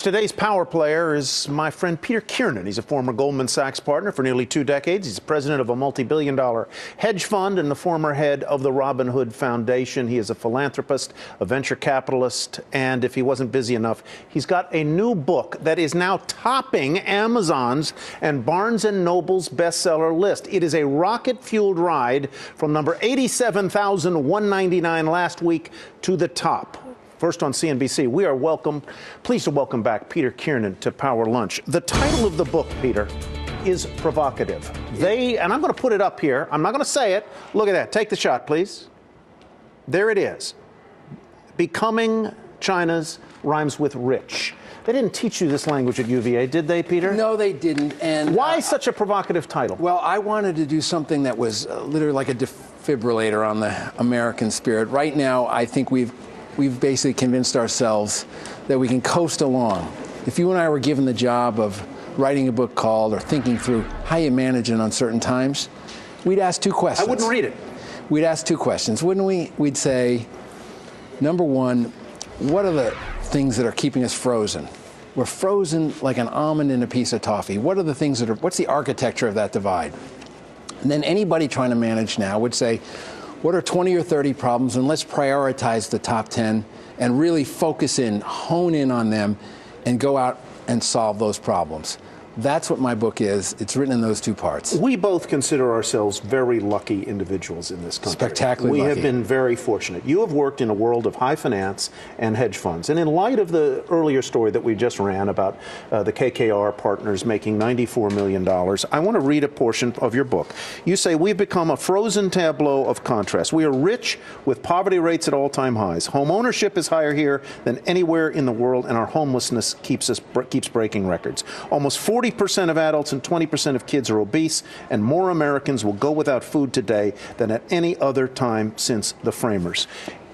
Today's power player is my friend Peter Kiernan. He's a former Goldman Sachs partner for nearly 2 decades. He's the president of a multi-billion-dollar hedge fund and the former head of the Robin Hood Foundation. He is a philanthropist, a venture capitalist, and if he wasn't busy enough, he's got a new book that is now topping Amazon's and Barnes & Noble's bestseller list. It is a rocket-fueled ride from number 87,199 last week to the top. First on CNBC, we are pleased to welcome back Peter Kiernan to Power Lunch. The title of the book, Peter, is provocative. And I'm going to put it up here. I'm not going to say it. Look at that. Take the shot, please. There it is. Becoming China's rhymes with rich. They didn't teach you this language at UVA, did they, Peter? No, they didn't. And why such a provocative title? Well, I wanted to do something that was literally like a defibrillator on the American spirit. Right now, I think we've basically convinced ourselves that we can coast along. If you and I were given the job of writing a book called or thinking through how you manage in uncertain times, we'd ask 2 questions. I wouldn't read it. We'd ask 2 questions, wouldn't we? We'd say, number one, what are the things that are keeping us frozen? We're frozen like an almond in a piece of toffee. What are the things what's the architecture of that divide? And then anybody trying to manage now would say, what are 20 or 30 problems, and let's prioritize the top 10 and really focus in, hone in on them, and go out and solve those problems. That's what my book is. It's written in those 2 parts. We both consider ourselves very lucky individuals in this country. Spectacularly lucky. We have been very fortunate. You have worked in a world of high finance and hedge funds. And in light of the earlier story that we just ran about the KKR partners making $94 million, I want to read a portion of your book. You say, we've become a frozen tableau of contrast. We are rich with poverty rates at all-time highs. Home ownership is higher here than anywhere in the world, and our homelessness keeps breaking records. Almost 40% of adults and 20% of kids are obese, and more Americans will go without food today than at any other time since the framers.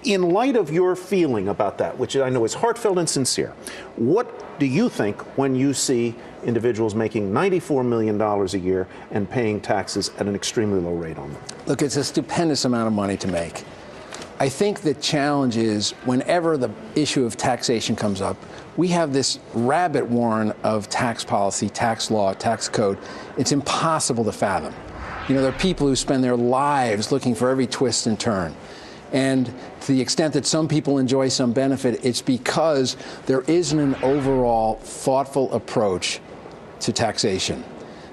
In light of your feeling about that, which I know is heartfelt and sincere, what do you think when you see individuals making $94 million a year and paying taxes at an extremely low rate on them? Look, it's a stupendous amount of money to make. I think the challenge is whenever the issue of taxation comes up, we have this rabbit warren of tax policy, tax law, tax code. It's impossible to fathom. You know, there are people who spend their lives looking for every twist and turn. And to the extent that some people enjoy some benefit, it's because there isn't an overall thoughtful approach to taxation.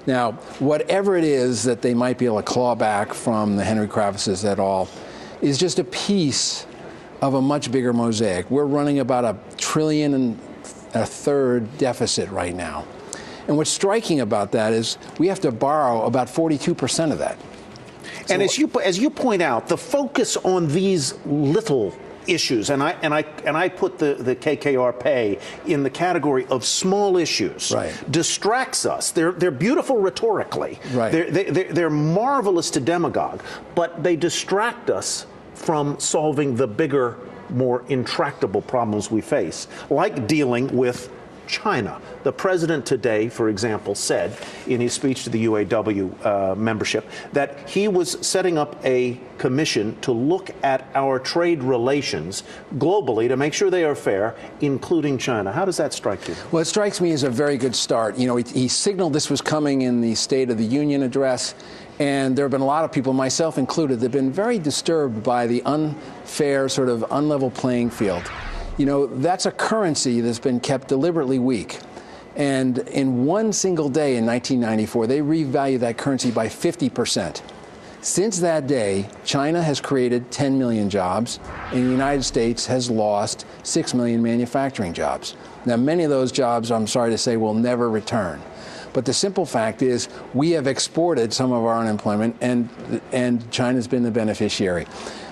Now, whatever it is that they might be able to claw back from the Henry Kravitzes et al. Is just a piece of a much bigger mosaic. We're running about $1.3 trillion deficit right now. And what's striking about that is we have to borrow about 42% of that. And as you point out, the focus on these little issues, and I put the KKR pay in the category of small issues, right, distracts us. They're beautiful rhetorically. Right. They're marvelous to demagogue, but they distract us from solving the bigger, more intractable problems we face, like dealing with China. The president today, for example, said in his speech to the UAW membership that he was setting up a commission to look at our trade relations globally to make sure they are fair, including China. How does that strike you? Well, it strikes me as a very good start. You know, he signaled this was coming in the State of the Union address, and there have been a lot of people, myself included, that have been very disturbed by the unfair, sort of unlevel playing field. You know, that's a currency that's been kept deliberately weak. And in one single day in 1994, they revalued that currency by 50%. Since that day, China has created 10 million jobs, and the United States has lost 6 million manufacturing jobs. Now, many of those jobs, I'm sorry to say, will never return. But the simple fact is we have exported some of our unemployment, and China's been the beneficiary.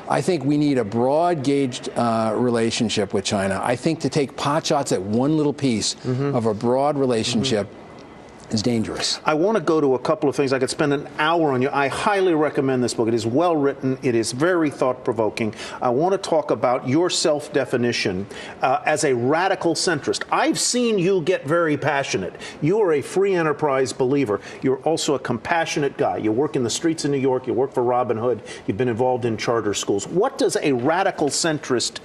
I think we need a broad-gauged relationship with China. I think to take pot shots at one little piece of a broad relationship is dangerous. I want to go to a couple of things. I could spend an hour on you. I highly recommend this book. It is well written. It is very thought-provoking. I want to talk about your self-definition as a radical centrist. I've seen you get very passionate. You are a free enterprise believer. You're also a compassionate guy. You work in the streets of New York. You work for Robin Hood. You've been involved in charter schools. What does a radical centrist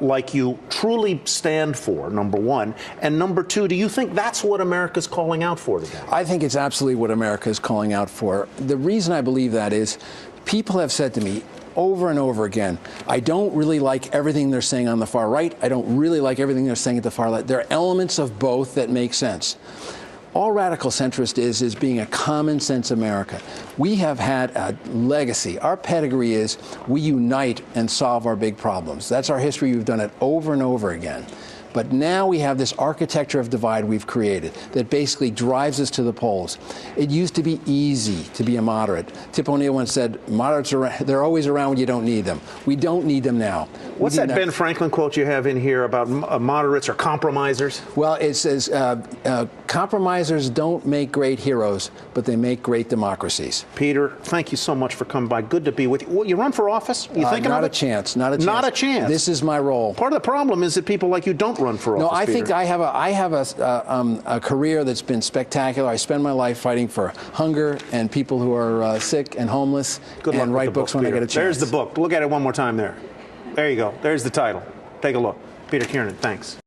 like you truly stand for, number one? And number two, do you think that's what America's calling out for today? I think it's absolutely what America is calling out for. The reason I believe that is people have said to me over and over again, I don't really like everything they're saying on the far right. I don't really like everything they're saying at the far left. There are elements of both that make sense. All radical centrist is being a common sense America. We have had a legacy. Our pedigree is we unite and solve our big problems. That's our history. We've done it over and over again. But now we have this architecture of divide we've created that basically drives us to the polls. It used to be easy to be a moderate. Tip O'Neill once said, moderates they're always around when you don't need them. We don't need them now. What's that Ben Franklin quote you have in here about moderates or compromisers? Well, it says, compromisers don't make great heroes, but they make great democracies. Peter, thank you so much for coming by. Good to be with you. Well, you run for office? You thinking not of a it? chance. Not a chance. Not a chance. This is my role. Part of the problem is that people like you don't run for office. No, I Peter. think I have a career that's been spectacular. I spend my life fighting for hunger and people who are sick and homeless. Good luck and with write the books book, when Peter. I get a chance. There's the book. Look at it one more time there. There you go. There's the title. Take a look. Peter Kiernan, thanks.